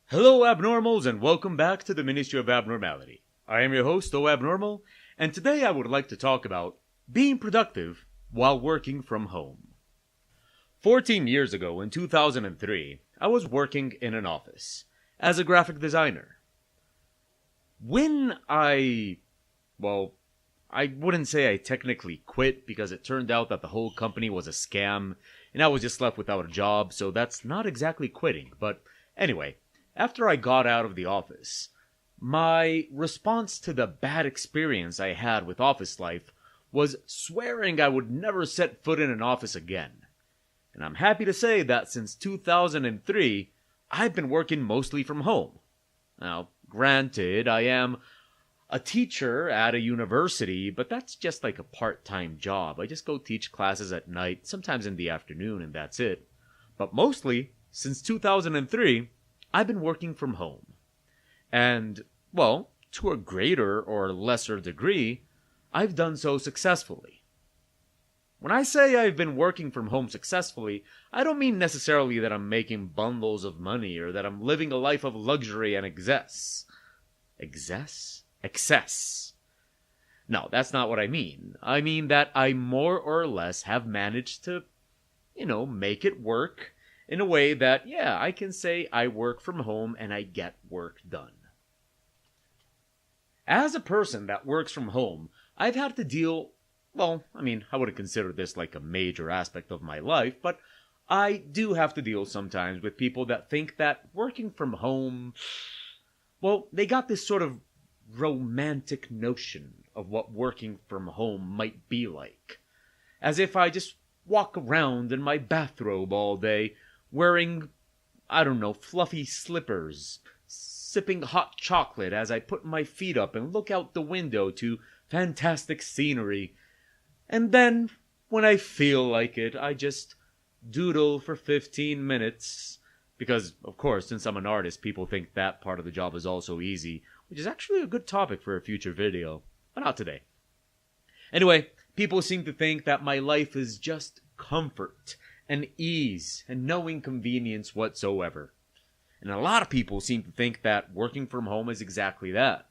Hello, Abnormals, and welcome back to the Ministry of Abnormality. I am your host, O Abnormal, and today I would like to talk about being productive while working from home. 14 years ago, in 2003, I was working in an office as a graphic designer. When I wouldn't say I technically quit because it turned out that the whole company was a scam and I was just left without a job, so that's not exactly quitting. But anyway, after I got out of the office, my response to the bad experience I had with office life was swearing I would never set foot in an office again. And I'm happy to say that since 2003, I've been working mostly from home. Now, granted, I am a teacher at a university, but that's just like a part-time job. I just go teach classes at night, sometimes in the afternoon, and that's it. But mostly, since 2003, I've been working from home. And, well, to a greater or lesser degree, I've done so successfully. When I say I've been working from home successfully, I don't mean necessarily that I'm making bundles of money or that I'm living a life of luxury and excess. Excess. No, that's not what I mean. I mean that I more or less have managed to, make it work in a way that, I can say I work from home and I get work done. As a person that works from home, I've had to deal, I wouldn't consider this like a major aspect of my life, but I do have to deal sometimes with people that think that working from home, they got this sort of romantic notion of what working from home might be like. As if I just walk around in my bathrobe all day, wearing, fluffy slippers, sipping hot chocolate as I put my feet up and look out the window to fantastic scenery. And then, when I feel like it, I just doodle for 15 minutes. Because, of course, since I'm an artist, people think that part of the job is also easy, which is actually a good topic for a future video, but not today. Anyway, people seem to think that my life is just comfort and ease and no inconvenience whatsoever. And a lot of people seem to think that working from home is exactly that.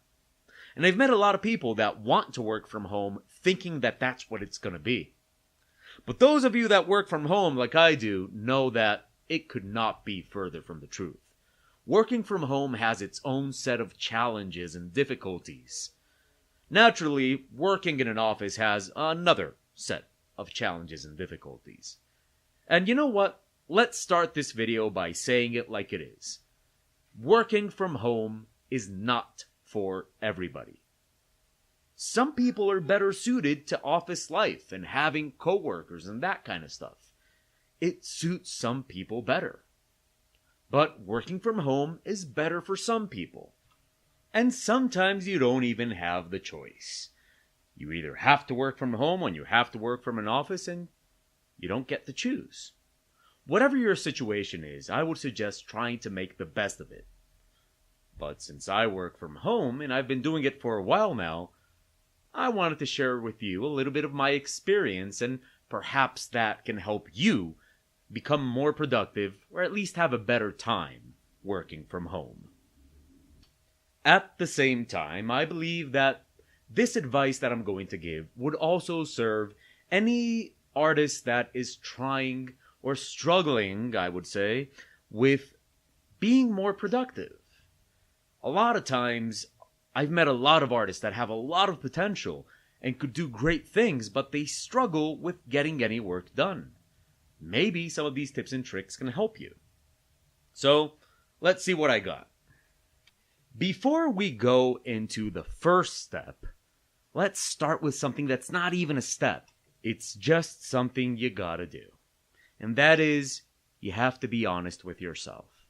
And I've met a lot of people that want to work from home thinking that that's what it's going to be. But those of you that work from home like I do know that it could not be further from the truth. Working from home has its own set of challenges and difficulties. Naturally, working in an office has another set of challenges and difficulties. And you know what? Let's start this video by saying it like it is. Working from home is not for everybody. Some people are better suited to office life and having coworkers and that kind of stuff. It suits some people better. But working from home is better for some people. And sometimes you don't even have the choice. You either have to work from home or you have to work from an office, and you don't get to choose. Whatever your situation is, I would suggest trying to make the best of it. But since I work from home, and I've been doing it for a while now, I wanted to share with you a little bit of my experience, and perhaps that can help you become more productive, or at least have a better time working from home. At the same time, I believe that this advice that I'm going to give would also serve any artist that is trying or struggling, I would say, with being more productive. A lot of times, I've met a lot of artists that have a lot of potential and could do great things, but they struggle with getting any work done. Maybe some of these tips and tricks can help you. So, let's see what I got. Before we go into the first step, let's start with something that's not even a step. It's just something you gotta do. And that is, you have to be honest with yourself.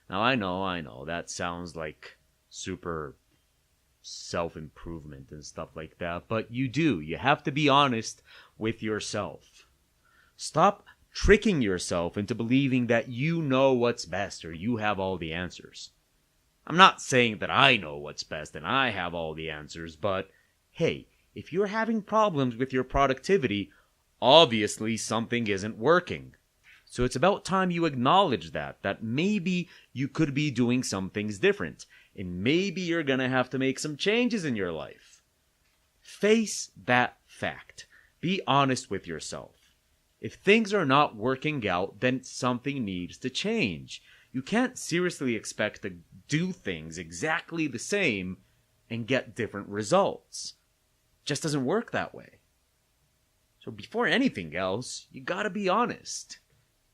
Now, I know, that sounds like super self-improvement and stuff like that, but you have to be honest with yourself. Stop tricking yourself into believing that you know what's best or you have all the answers. I'm not saying that I know what's best and I have all the answers, but hey, if you're having problems with your productivity, obviously something isn't working. So it's about time you acknowledge that maybe you could be doing some things different, and maybe you're gonna have to make some changes in your life. Face that fact. Be honest with yourself. If things are not working out, then something needs to change. You can't seriously expect to do things exactly the same and get different results. It just doesn't work that way. So before anything else, you gotta be honest.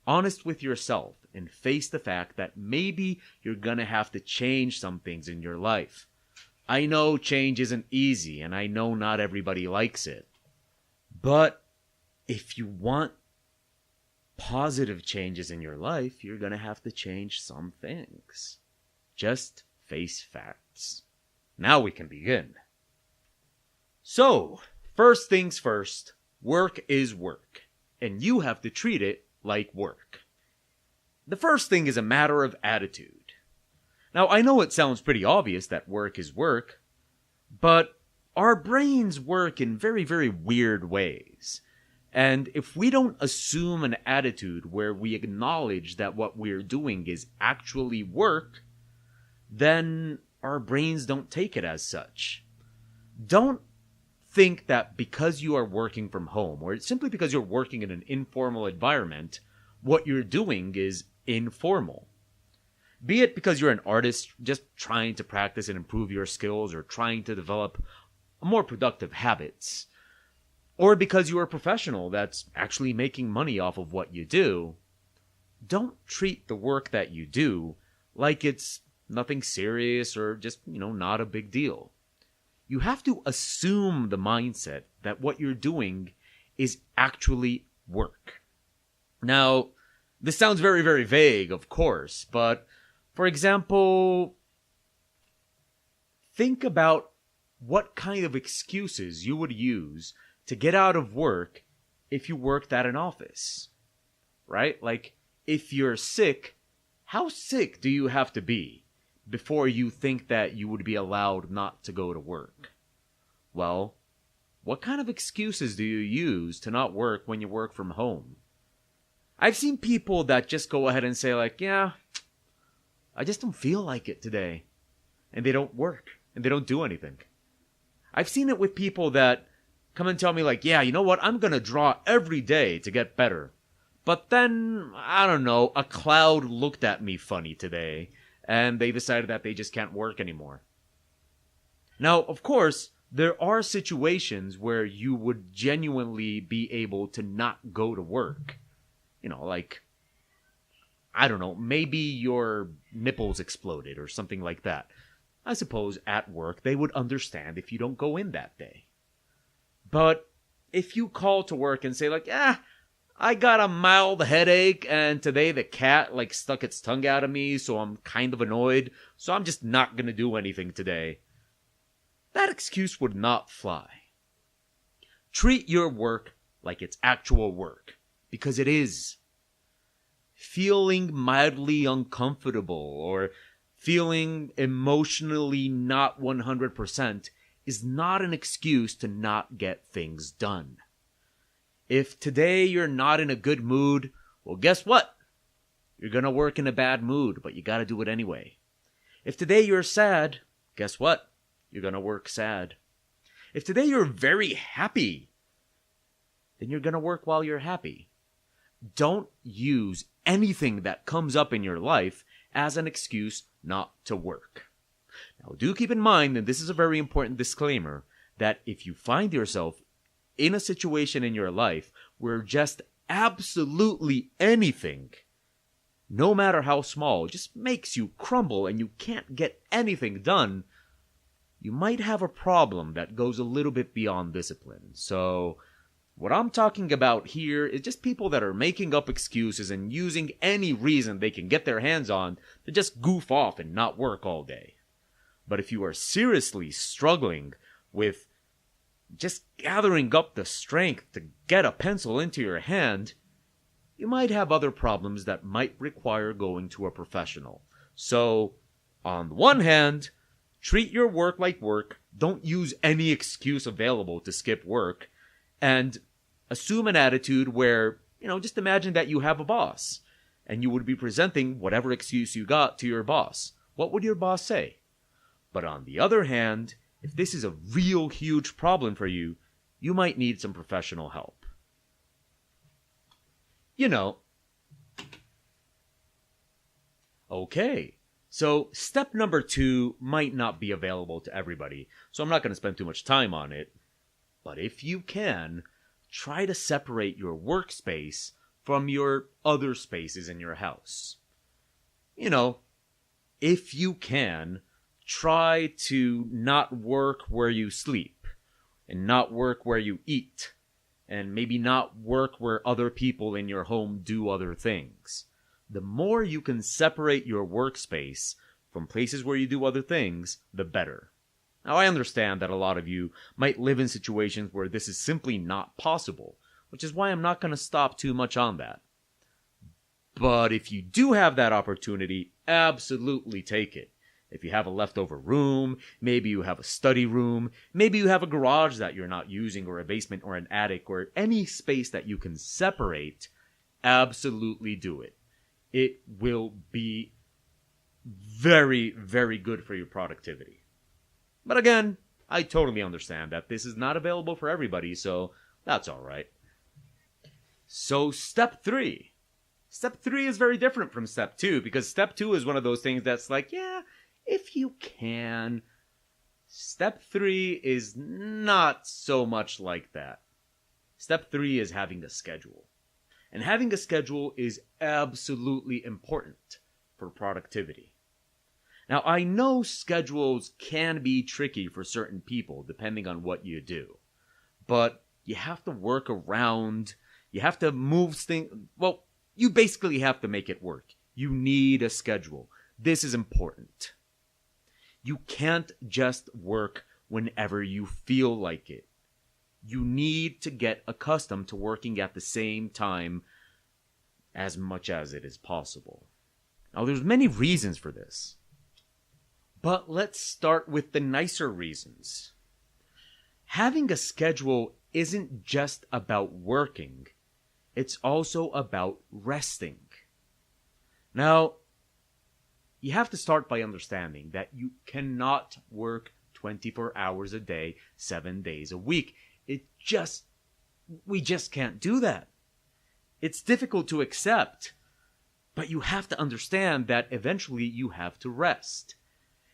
Honest with yourself and face the fact that maybe you're gonna have to change some things in your life. I know change isn't easy, and I know not everybody likes it. But if you want positive changes in your life, you're gonna have to change some things. Just face facts. Now we can begin. So, first things first, work is work, and you have to treat it like work. The first thing is a matter of attitude. Now, I know it sounds pretty obvious that work is work, but our brains work in very, very weird ways. And if we don't assume an attitude where we acknowledge that what we're doing is actually work, then our brains don't take it as such. Don't think that because you are working from home, or simply because you're working in an informal environment, what you're doing is informal. Be it because you're an artist just trying to practice and improve your skills or trying to develop more productive habits, or because you're a professional that's actually making money off of what you do, don't treat the work that you do like it's nothing serious or just, not a big deal. You have to assume the mindset that what you're doing is actually work. Now, this sounds very, very vague, of course, but for example, think about what kind of excuses you would use to get out of work if you worked at an office, right? Like, if you're sick, how sick do you have to be before you think that you would be allowed not to go to work? Well, what kind of excuses do you use to not work when you work from home? I've seen people that just go ahead and say like, yeah, I just don't feel like it today. And they don't work, and they don't do anything. I've seen it with people that come and tell me like, yeah, you know what, I'm gonna draw every day to get better. But then, I don't know, a cloud looked at me funny today, and they decided that they just can't work anymore. Now, of course, there are situations where you would genuinely be able to not go to work. Like, I don't know, maybe your nipples exploded or something like that. I suppose at work they would understand if you don't go in that day. But if you call to work and say like, I got a mild headache and today the cat stuck its tongue out of me, so I'm kind of annoyed, so I'm just not going to do anything today, that excuse would not fly. Treat your work like it's actual work, because it is. Feeling mildly uncomfortable or feeling emotionally not 100% is not an excuse to not get things done. If today you're not in a good mood, well, guess what? You're gonna work in a bad mood, but you gotta do it anyway. If today you're sad, guess what? You're gonna work sad. If today you're very happy, then you're gonna work while you're happy. Don't use anything that comes up in your life as an excuse not to work. Now, do keep in mind, and this is a very important disclaimer, that if you find yourself in a situation in your life where just absolutely anything, no matter how small, just makes you crumble and you can't get anything done, you might have a problem that goes a little bit beyond discipline. So, what I'm talking about here is just people that are making up excuses and using any reason they can get their hands on to just goof off and not work all day. But if you are seriously struggling with just gathering up the strength to get a pencil into your hand, you might have other problems that might require going to a professional. So, on the one hand, treat your work like work, don't use any excuse available to skip work, and assume an attitude where Just imagine that you have a boss, and you would be presenting whatever excuse you got to your boss. What would your boss say? But on the other hand, if this is a real huge problem for you, you might need some professional help. Okay, so step number 2 might not be available to everybody, so I'm not going to spend too much time on it. But if you can, try to separate your workspace from your other spaces in your house. If you can, try to not work where you sleep, and not work where you eat, and maybe not work where other people in your home do other things. The more you can separate your workspace from places where you do other things, the better. Now, I understand that a lot of you might live in situations where this is simply not possible, which is why I'm not going to stop too much on that. But if you do have that opportunity, absolutely take it. If you have a leftover room, maybe you have a study room, maybe you have a garage that you're not using, or a basement or an attic, or any space that you can separate, absolutely do it. It will be very, very good for your productivity. But again, I totally understand that this is not available for everybody, so that's alright. So step 3. Step 3 is very different from step 2, because step 2 is one of those things that's like, yeah, if you can. Step 3 is not so much like that. Step 3 is having a schedule. And having a schedule is absolutely important for productivity. Now, I know schedules can be tricky for certain people depending on what you do. But you have to work around, you have to move things. Well, you basically have to make it work. You need a schedule. This is important. You can't just work whenever you feel like it. You need to get accustomed to working at the same time as much as it is possible. Now, there's many reasons for this. But let's start with the nicer reasons. Having a schedule isn't just about working. It's also about resting. Now, you have to start by understanding that you cannot work 24 hours a day, 7 days a week. We just can't do that. It's difficult to accept, but you have to understand that eventually you have to rest.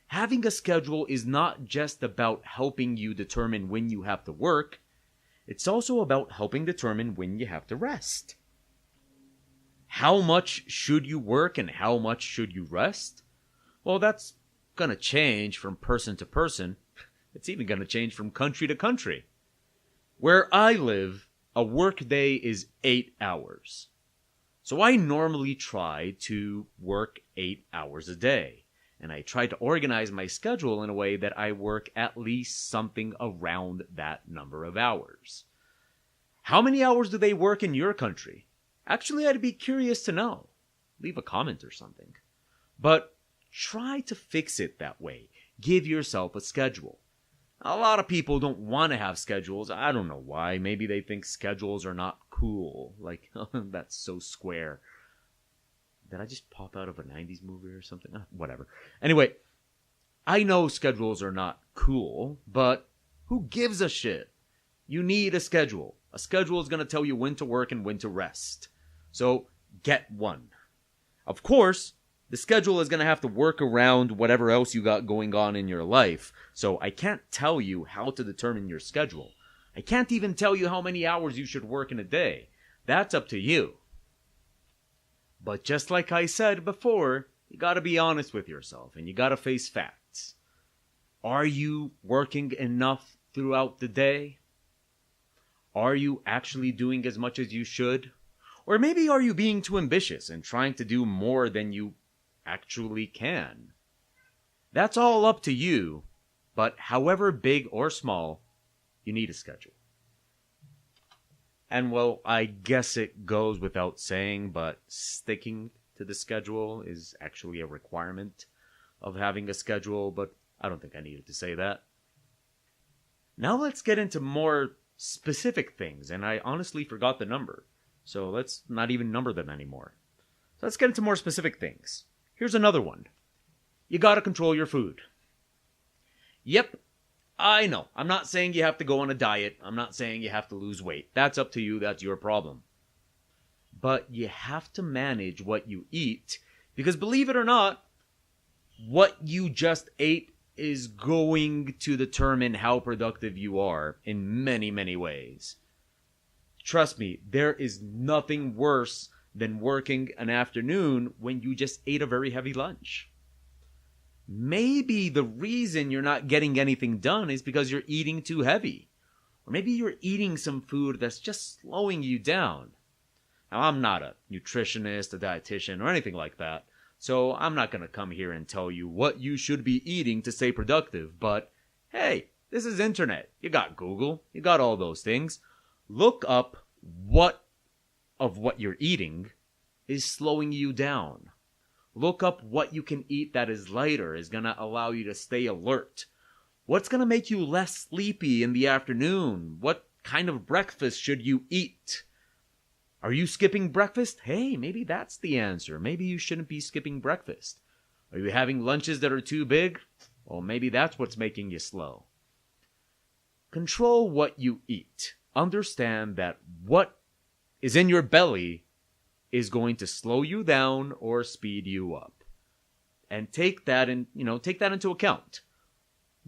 Having a schedule is not just about helping you determine when you have to work. It's also about helping determine when you have to rest. How much should you work and how much should you rest? Well, that's going to change from person to person. It's even going to change from country to country. Where I live, a work day is 8 hours. So I normally try to work 8 hours a day. And I try to organize my schedule in a way that I work at least something around that number of hours. How many hours do they work in your country? Actually, I'd be curious to know. Leave a comment or something. But try to fix it that way. Give yourself a schedule. A lot of people don't want to have schedules. I don't know why. Maybe they think schedules are not cool. Like, that's so square. Did I just pop out of a 90s movie or something? Whatever. Anyway, I know schedules are not cool, but who gives a shit? You need a schedule. A schedule is going to tell you when to work and when to rest. So, get one. Of course, the schedule is going to have to work around whatever else you got going on in your life. So, I can't tell you how to determine your schedule. I can't even tell you how many hours you should work in a day. That's up to you. But just like I said before, you gotta be honest with yourself and you gotta face facts. Are you working enough throughout the day? Are you actually doing as much as you should? Or maybe are you being too ambitious and trying to do more than you actually can? That's all up to you, but however big or small, you need a schedule. And well, I guess it goes without saying, but sticking to the schedule is actually a requirement of having a schedule, but I don't think I needed to say that. Now let's get into more specific things, and I honestly forgot the number. So let's not even number them anymore. So let's get into more specific things. Here's another one. You gotta control your food. Yep, I know. I'm not saying you have to go on a diet. I'm not saying you have to lose weight. That's up to you. That's your problem. But you have to manage what you eat, because believe it or not, what you just ate is going to determine how productive you are in many, many ways. Trust me, there is nothing worse than working an afternoon when you just ate a very heavy lunch. Maybe the reason you're not getting anything done is because you're eating too heavy. Or maybe you're eating some food that's just slowing you down. Now, I'm not a nutritionist, a dietitian, or anything like that, so I'm not going to come here and tell you what you should be eating to stay productive, but hey, this is internet. You got Google, you got all those things. Look up what of what you're eating is slowing you down. Look up what you can eat that is lighter, is going to allow you to stay alert. What's going to make you less sleepy in the afternoon? What kind of breakfast should you eat? Are you skipping breakfast? Hey, maybe that's the answer. Maybe you shouldn't be skipping breakfast. Are you having lunches that are too big? Well, maybe that's what's making you slow. Control what you eat. Understand that what is in your belly is going to slow you down or speed you up. And take that into account.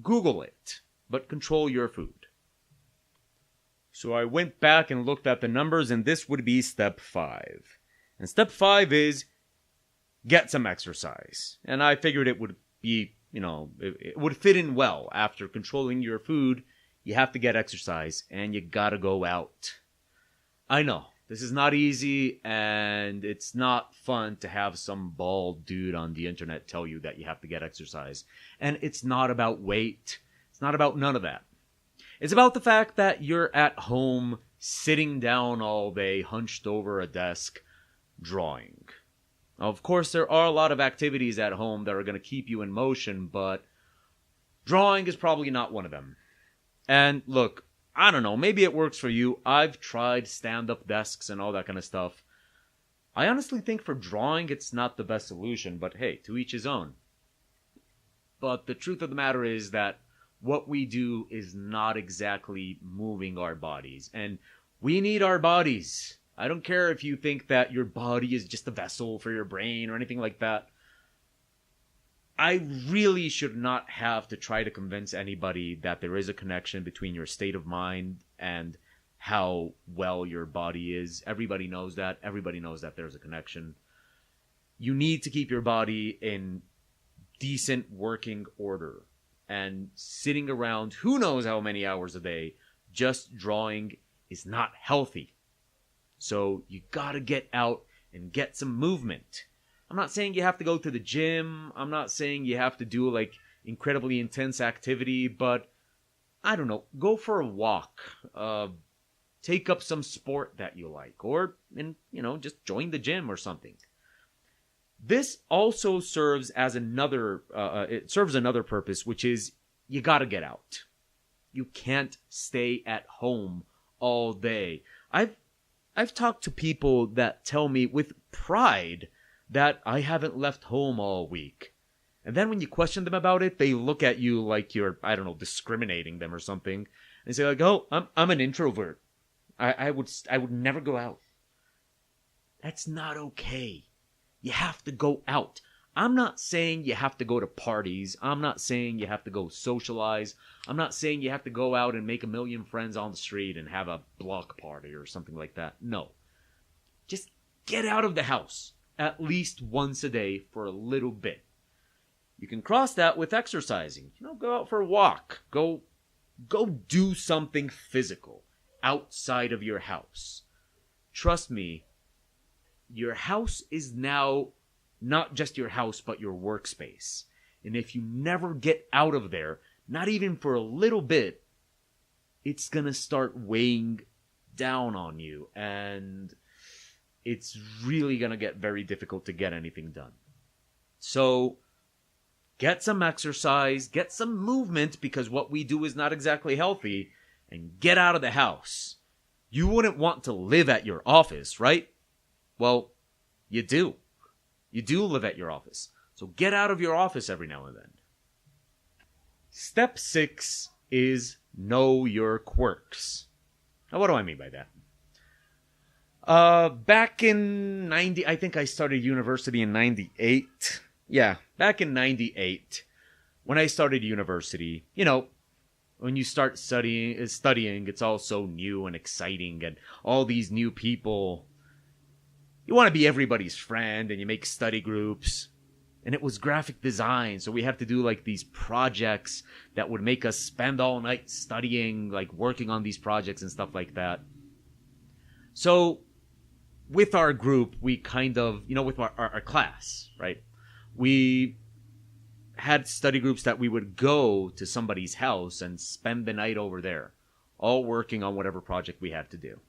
Google it, but control your food. So I went back and looked at the numbers, and this would be step 5. And step 5 is get some exercise. And I figured it would be, it would fit in well. After controlling your food, you have to get exercise, and you gotta go out. I know, this is not easy, and it's not fun to have some bald dude on the internet tell you that you have to get exercise. And it's not about weight. It's not about none of that. It's about the fact that you're at home, sitting down all day, hunched over a desk, drawing. Now, of course, there are a lot of activities at home that are going to keep you in motion, but drawing is probably not one of them. And look, I don't know, maybe it works for you. I've tried stand-up desks and all that kind of stuff. I honestly think for drawing, it's not the best solution, but hey, to each his own. But the truth of the matter is that what we do is not exactly moving our bodies. And we need our bodies. I don't care if you think that your body is just a vessel for your brain or anything like that. I really should not have to try to convince anybody that there is a connection between your state of mind and how well your body is. Everybody knows that. Everybody knows that there's a connection. You need to keep your body in decent working order. And sitting around who knows how many hours a day just drawing is not healthy. So you gotta get out and get some movement. I'm not saying you have to go to the gym. I'm not saying you have to do incredibly intense activity, but I don't know, go for a walk. Take up some sport that you like, or just join the gym or something. This also serves as another purpose, which is you gotta get out. You can't stay at home all day. I've talked to people that tell me with pride that I haven't left home all week. And then when you question them about it, they look at you like you're, discriminating them or something. And say oh, I'm an introvert. I would never go out. That's not okay. You have to go out. I'm not saying you have to go to parties. I'm not saying you have to go socialize. I'm not saying you have to go out and make 1 million friends on the street and have a block party or something like that. No. Just get out of the house at least once a day for a little bit. You can cross that with exercising. Go out for a walk. Go do something physical outside of your house. Trust me, your house is now not just your house, but your workspace. And if you never get out of there, not even for a little bit, it's going to start weighing down on you. And it's really going to get very difficult to get anything done. So get some exercise, get some movement, because what we do is not exactly healthy, and get out of the house. You wouldn't want to live at your office, right? Well, you do. You do live at your office. So get out of your office every now and then. Step 6 is know your quirks. Now, what do I mean by that? Back in I think I started university in 98. Yeah, back in 98, when I started university, when you start studying, it's all so new and exciting, and all these new people. You want to be everybody's friend, and you make study groups. And it was graphic design, so we had to do like these projects that would make us spend all night studying, like working on these projects and stuff like that. So with our group, we kind of, with our class, right? We had study groups that we would go to somebody's house and spend the night over there, all working on whatever project we had to do.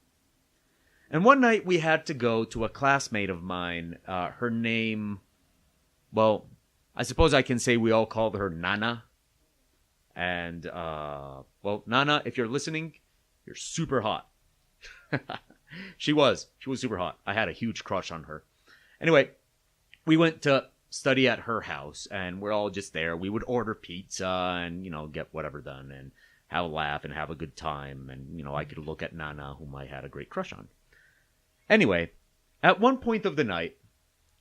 And one night we had to go to a classmate of mine. Her name, well, I suppose I can say we all called her Nana. And, Nana, if you're listening, you're super hot. She was super hot. I had a huge crush on her. Anyway, we went to study at her house, and we're all just there. We would order pizza and, get whatever done and have a laugh and have a good time. And, I could look at Nana, whom I had a great crush on. Anyway, at one point of the night,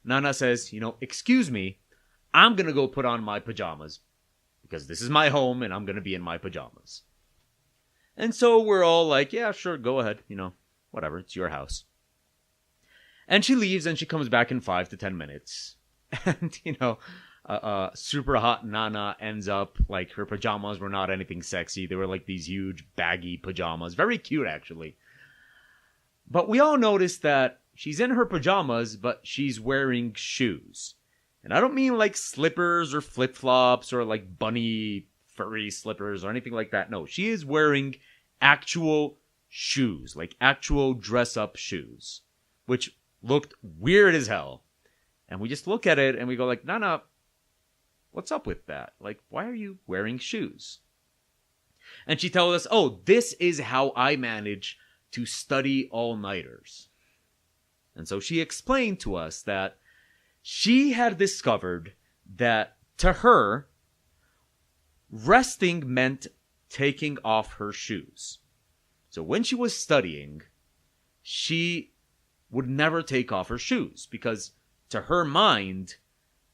Nana says, excuse me, I'm going to go put on my pajamas because this is my home and I'm going to be in my pajamas. And so we're all like, yeah, sure, go ahead, whatever, it's your house. And she leaves and she comes back in 5 to 10 minutes. And, super hot Nana ends up, like, her pajamas were not anything sexy. They were like these huge baggy pajamas. Very cute, actually. But we all noticed that she's in her pajamas, but she's wearing shoes. And I don't mean like slippers or flip-flops or like bunny furry slippers or anything like that. No, she is wearing actual shoes, like actual dress-up shoes, which looked weird as hell. And we just look at it and we go like, Nana, what's up with that? Like, why are you wearing shoes? And she told us, oh, this is how I manage to study all-nighters. And so she explained to us that she had discovered that, to her, resting meant taking off her shoes. So when she was studying, she would never take off her shoes because, to her mind,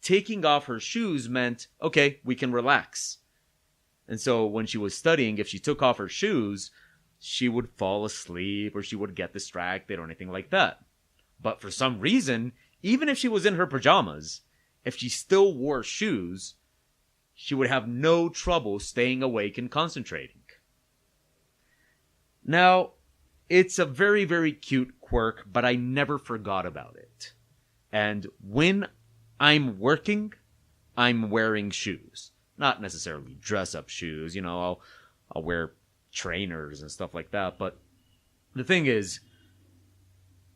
taking off her shoes meant, okay, we can relax. And so when she was studying, if she took off her shoes, she would fall asleep or she would get distracted or anything like that. But for some reason, even if she was in her pajamas, if she still wore shoes, she would have no trouble staying awake and concentrating. Now, it's a very, very cute quirk, but I never forgot about it. And when I'm working, I'm wearing shoes. Not necessarily dress-up shoes, I'll wear trainers and stuff like that. But the thing is,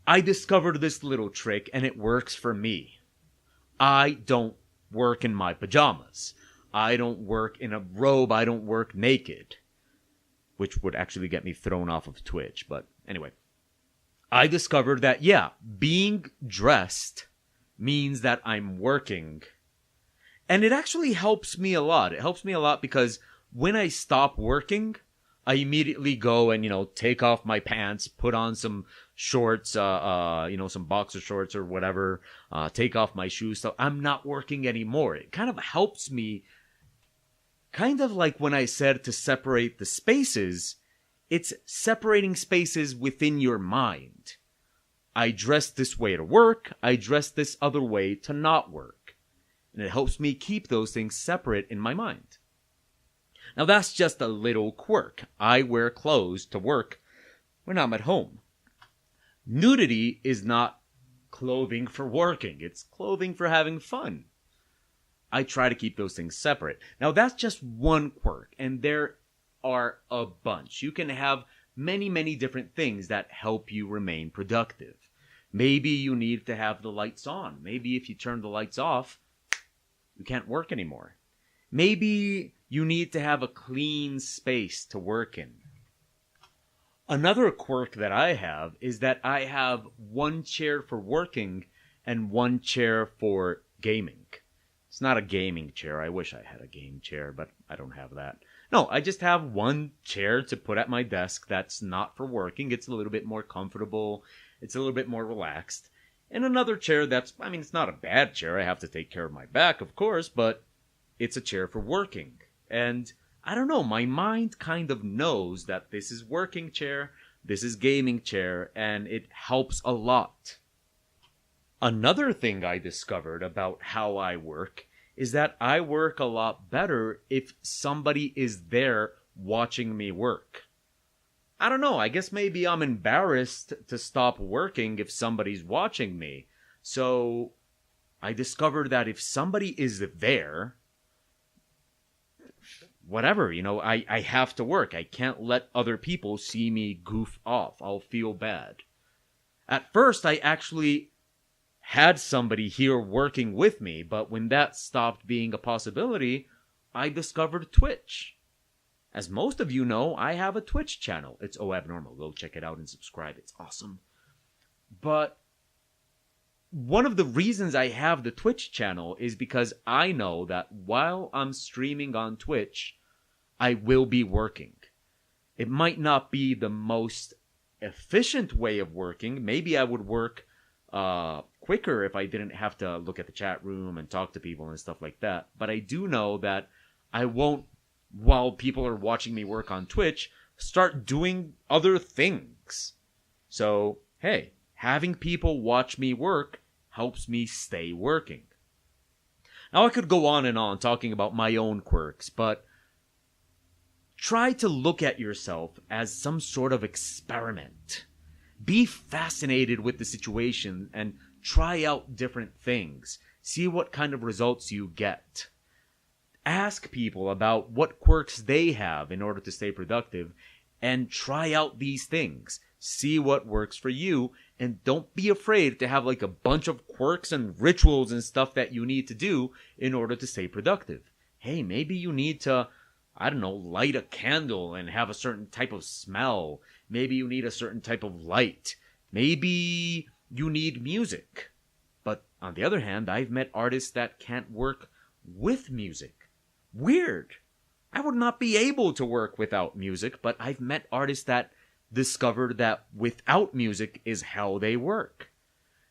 I discovered this little trick and it works for me. I don't work in my pajamas. I don't work in a robe. I don't work naked, which would actually get me thrown off of Twitch. But anyway, I discovered that, being dressed means that I'm working. And it actually helps me a lot. It helps me a lot because when I stop working, I immediately go and, take off my pants, put on some shorts, some boxer shorts or whatever, take off my shoes. So I'm not working anymore. It kind of helps me, kind of like when I said to separate the spaces, it's separating spaces within your mind. I dress this way to work. I dress this other way to not work. And it helps me keep those things separate in my mind. Now that's just a little quirk. I wear clothes to work when I'm at home. Nudity is not clothing for working. It's clothing for having fun. I try to keep those things separate. Now that's just one quirk, and there are a bunch. You can have many, many different things that help you remain productive. Maybe you need to have the lights on. Maybe if you turn the lights off, you can't work anymore. Maybe you need to have a clean space to work in. Another quirk that I have is that I have one chair for working and one chair for gaming. It's not a gaming chair. I wish I had a game chair, but I don't have that. No, I just have one chair to put at my desk that's not for working. It's a little bit more comfortable. It's a little bit more relaxed. And another chair that's, it's not a bad chair. I have to take care of my back, of course, but it's a chair for working. And I don't know, my mind kind of knows that this is working chair, this is gaming chair, and it helps a lot. Another thing I discovered about how I work is that I work a lot better if somebody is there watching me work. I don't know, I guess maybe I'm embarrassed to stop working if somebody's watching me. So I discovered that if somebody is there, whatever, I have to work. I can't let other people see me goof off. I'll feel bad. At first, I actually had somebody here working with me, but when that stopped being a possibility, I discovered Twitch. As most of you know, I have a Twitch channel. It's Abnormal. Go check it out and subscribe. It's awesome. But one of the reasons I have the Twitch channel is because I know that while I'm streaming on Twitch, I will be working. It might not be the most efficient way of working. Maybe I would work quicker if I didn't have to look at the chat room and talk to people and stuff like that. But I do know that I won't, while people are watching me work on Twitch, start doing other things. So, hey, having people watch me work helps me stay working. Now, I could go on and on talking about my own quirks, but try to look at yourself as some sort of experiment. Be fascinated with the situation and try out different things. See what kind of results you get. Ask people about what quirks they have in order to stay productive and try out these things. See what works for you, and don't be afraid to have like a bunch of quirks and rituals and stuff that you need to do in order to stay productive. Hey, maybe you need to, light a candle and have a certain type of smell. Maybe you need a certain type of light. Maybe you need music. But on the other hand, I've met artists that can't work with music. Weird. I would not be able to work without music, but I've met artists that discovered that without music is how they work.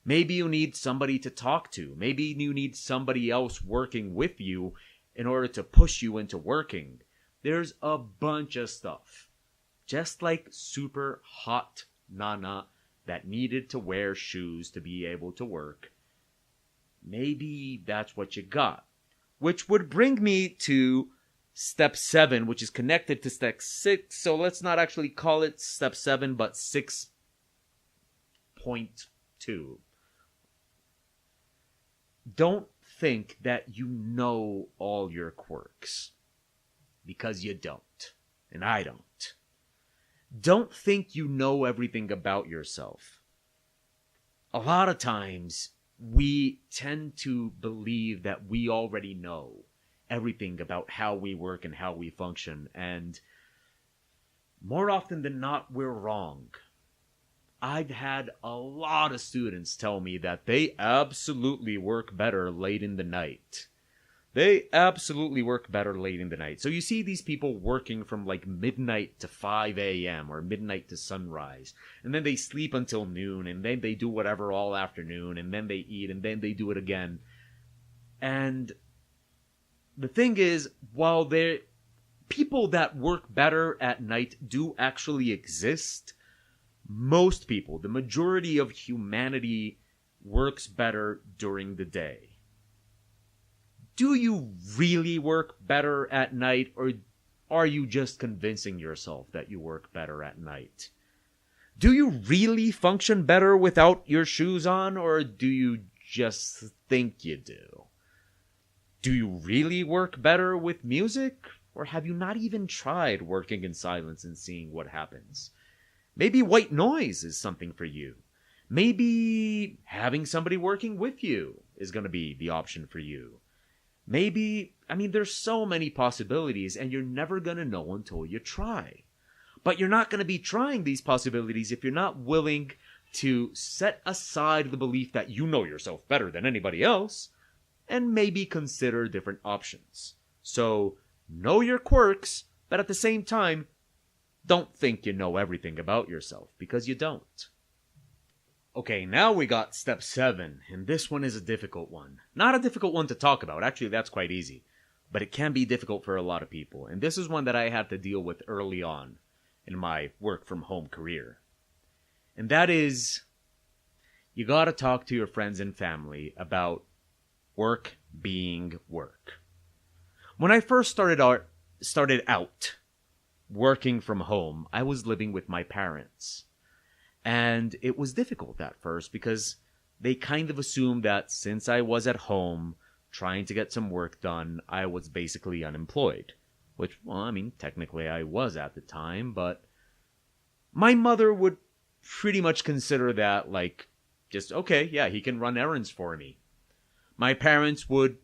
Maybe you need somebody to talk to. Maybe you need somebody else working with you in order to push you into working. There's a bunch of stuff. Just like super hot Nana that needed to wear shoes to be able to work. Maybe that's what you got. Which would bring me to step 7, which is connected to step 6. So let's not actually call it step 7, but 6.2. Don't think that you know all your quirks. Because you don't. And I don't. Don't think you know everything about yourself. A lot of times, we tend to believe that we already know everything about how we work and how we function, and more often than not, we're wrong. I've had a lot of students tell me that they absolutely work better late in the night. They absolutely work better late in the night. So you see these people working from like midnight to 5 a.m. or midnight to sunrise. And then they sleep until noon, and then they do whatever all afternoon, and then they eat, and then they do it again. And the thing is, while people that work better at night do actually exist, most people, the majority of humanity, works better during the day. Do you really work better at night, or are you just convincing yourself that you work better at night? Do you really function better without your shoes on, or do you just think you do? Do you really work better with music, or have you not even tried working in silence and seeing what happens? Maybe white noise is something for you. Maybe having somebody working with you is going to be the option for you. Maybe, there's so many possibilities, and you're never going to know until you try. But you're not going to be trying these possibilities if you're not willing to set aside the belief that you know yourself better than anybody else and maybe consider different options. So, know your quirks, but at the same time, don't think you know everything about yourself, because you don't. Okay, now we got step 7, and this one is a difficult one. Not a difficult one to talk about, actually that's quite easy. But it can be difficult for a lot of people, and this is one that I had to deal with early on in my work-from-home career. And that is, you gotta talk to your friends and family about work being work. When I first started out working from home, I was living with my parents. And it was difficult at first because they kind of assumed that since I was at home trying to get some work done, I was basically unemployed. Which, well, I mean, technically I was at the time, but my mother would pretty much consider that like, just, okay, yeah, he can run errands for me. My parents would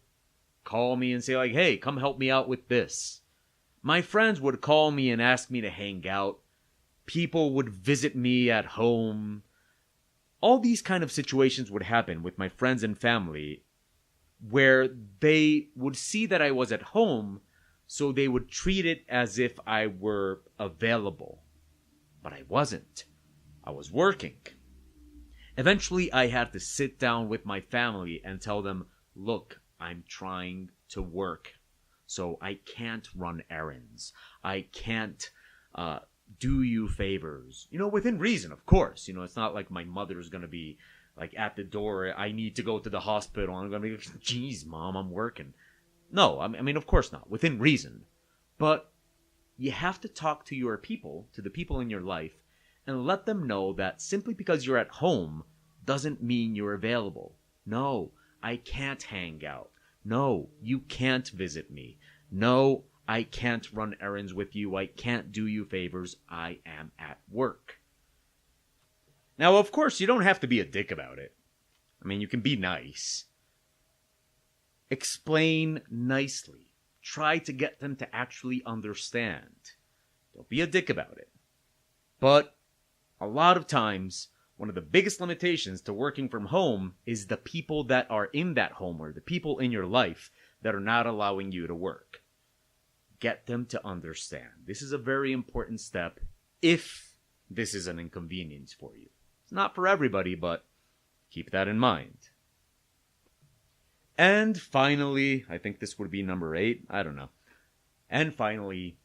call me and say like, hey, come help me out with this. My friends would call me and ask me to hang out. People would visit me at home. All these kind of situations would happen with my friends and family where they would see that I was at home, so they would treat it as if I were available. But I wasn't. I was working. Eventually, I had to sit down with my family and tell them, look, I'm trying to work, so I can't run errands. I can't do you favors. You know, within reason, of course. You know, it's not like my mother's going to be like at the door, I need to go to the hospital. I'm going to be like, geez, Mom, I'm working. No, I mean, of course not. Within reason. But you have to talk to your people, to the people in your life, and let them know that simply because you're at home doesn't mean you're available. No, I can't hang out. No, you can't visit me. No, I can't run errands with you. I can't do you favors. I am at work. Now, of course, you don't have to be a dick about it. I mean, you can be nice. Explain nicely. Try to get them to actually understand. Don't be a dick about it. But a lot of times, one of the biggest limitations to working from home is the people that are in that home, or the people in your life that are not allowing you to work. Get them to understand. This is a very important step if this is an inconvenience for you. It's not for everybody, but keep that in mind. And finally, I think this would be number 8. I don't know. And finally,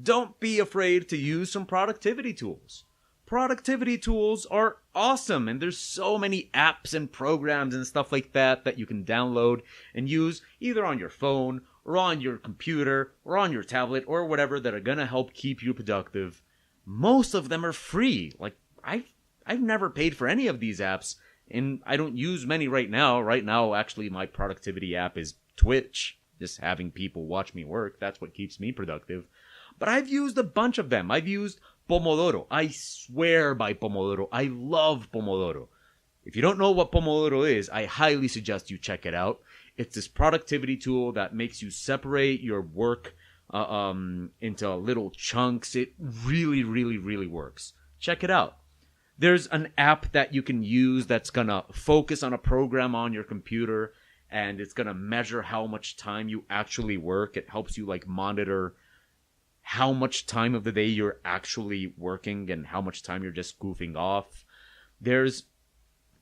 don't be afraid to use some productivity tools. Productivity tools are awesome, and there's so many apps and programs and stuff like that that you can download and use either on your phone or on your computer or on your tablet or whatever that are gonna help keep you productive. Most of them are free. Like, I've never paid for any of these apps, and I don't use many right now. Right now, actually, my productivity app is Twitch. Just having people watch me work, that's what keeps me productive. But I've used a bunch of them. I've used Pomodoro. I swear by Pomodoro. I love Pomodoro. If you don't know what Pomodoro is, I highly suggest you check it out. It's this productivity tool that makes you separate your work into little chunks. It really, really, really works. Check it out. There's an app that you can use that's going to focus on a program on your computer, and it's going to measure how much time you actually work. It helps you like monitor how much time of the day you're actually working and how much time you're just goofing off. There's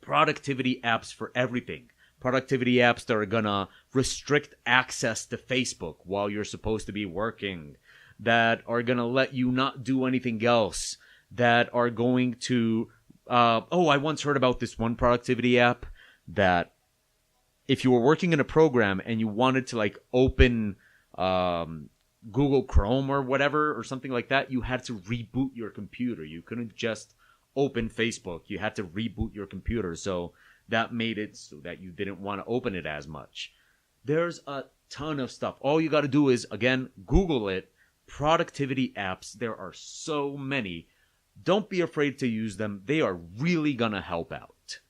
productivity apps for everything. Productivity apps that are gonna restrict access to Facebook while you're supposed to be working, that are gonna let you not do anything else, that are going to I once heard about this one productivity app that if you were working in a program and you wanted to like open Google Chrome or whatever or something like that, you had to reboot your computer. You couldn't just open Facebook. You had to reboot your computer. So that made it so that you didn't want to open it as much. There's a ton of stuff. All you got to do is, again, Google it. Productivity apps. There are so many. Don't be afraid to use them. They are really going to help out.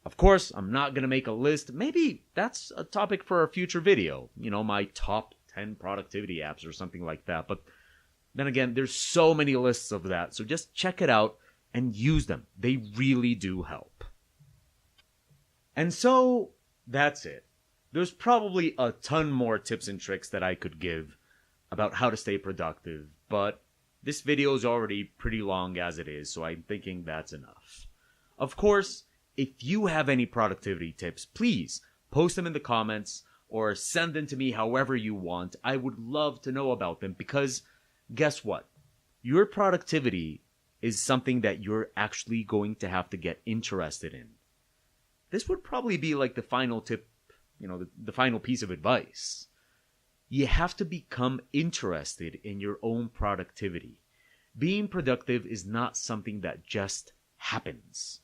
Of course, I'm not going to make a list. Maybe that's a topic for a future video. You know, my top 10 productivity apps or something like that. But Then again, there's so many lists of that, so just check it out and use them. They really do help. And so, that's it. There's probably a ton more tips and tricks that I could give about how to stay productive, but this video is already pretty long as it is, so I'm thinking that's enough. Of course, if you have any productivity tips, please post them in the comments or send them to me however you want. I would love to know about them because guess what? Your productivity is something that you're actually going to have to get interested in. This would probably be like the final tip, the final piece of advice. You have to become interested in your own productivity. Being productive is not something that just happens.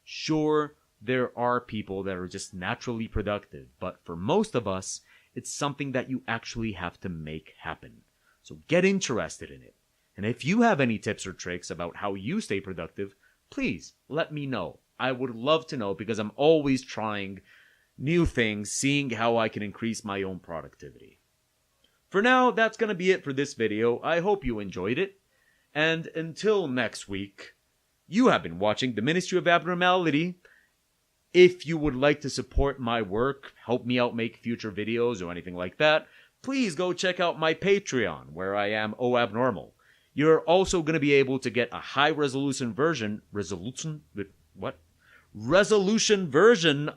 Sure, there are people that are just naturally productive, but for most of us, it's something that you actually have to make happen. So get interested in it. And if you have any tips or tricks about how you stay productive, please let me know. I would love to know because I'm always trying new things, seeing how I can increase my own productivity. For now, that's going to be it for this video. I hope you enjoyed it. And until next week, you have been watching the Ministry of Abnormality. If you would like to support my work, help me out make future videos or anything like that, please go check out my Patreon, where I am Abnormal. You're also going to be able to get a high-resolution version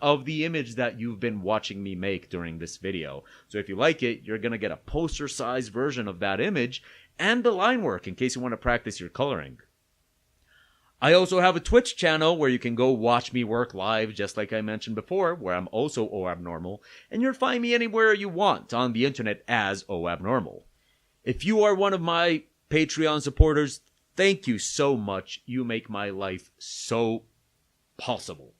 of the image that you've been watching me make during this video. So if you like it, you're going to get a poster-sized version of that image and the line work in case you want to practice your coloring. I also have a Twitch channel where you can go watch me work live, just like I mentioned before, where I'm also Abnormal, and you'll find me anywhere you want on the internet as Abnormal. If you are one of my Patreon supporters, thank you so much. You make my life so possible.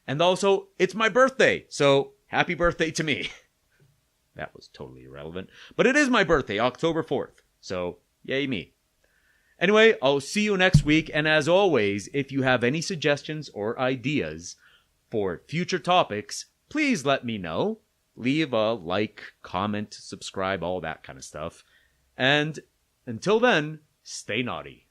And also, it's my birthday, so happy birthday to me. That was totally irrelevant. But it is my birthday, October 4th, so yay me. Anyway, I'll see you next week, and as always, if you have any suggestions or ideas for future topics, please let me know. Leave a like, comment, subscribe, all that kind of stuff. And until then, stay naughty.